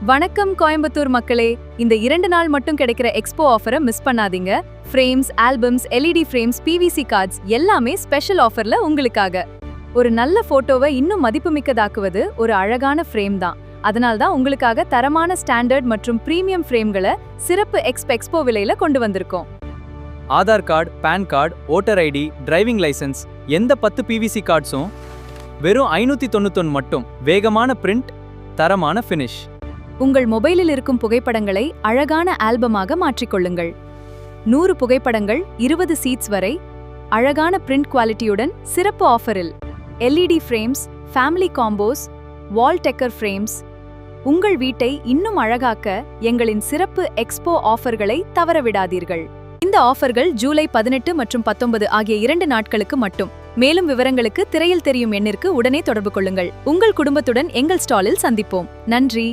வணக்கம் கோயம்புத்தூர் மக்களே. இந்த 2 நாள் மட்டும் கிடைக்கிற எக்ஸ்போ ஆஃபரை மிஸ் பண்ணாதீங்க. Frames, albums, LED frames, PVC cards எல்லாமே ஸ்பெஷல் ஆஃபர்ல உங்களுக்காக. ஒரு நல்ல போட்டோவை இன்னும் மதிப்புமிக்கதாக்குவது ஒரு அழகான ஃப்ரேம் தான். அதனால்தான் உங்களுக்காக தரமான ஸ்டாண்டர்ட் மற்றும் பிரீமியம் ஃப்ரேம்களை சிறப்பு எக்ஸ்போ விலையில கொண்டு வந்திருக்கோம். Aadhaar card, pan card, voter ID, driving licence, எந்த 10 பிவிசி கார்ட்ஸும் வெறும் 591 மட்டும். வேகமான பிரிண்ட், தரமான ஃபினிஷ். உங்கள் மொபைலில் இருக்கும் புகைப்படங்களை அழகான ஆல்பமாக மாற்றிக்கொள்ளுங்கள். 100 புகைப்படங்கள், 20 சீட்ஸ் வரை அழகான பிரிண்ட் குவாலிட்டியுடன் சிறப்பு ஆஃபரில். எல்இடி ஃப்ரேம்ஸ், ஃபேமிலி காம்போஸ், வால் டெக்கர் ஃப்ரேம்ஸ். உங்கள் வீட்டை இன்னும் அழகாக்க எங்களின் சிறப்பு எக்ஸ்போ ஆஃபர்களை தவறவிடாதீர்கள். இந்த ஆஃபர்கள் ஜூலை 18 மற்றும் 19 ஆகிய 2 நாட்களுக்கு மட்டும். மேலும் விவரங்களுக்கு திரையில் தெரியும் எண்ணிற்கு உடனே தொடர்பு கொள்ளுங்கள். உங்கள் குடும்பத்துடன் எங்கள் ஸ்டாலில் சந்திப்போம். நன்றி.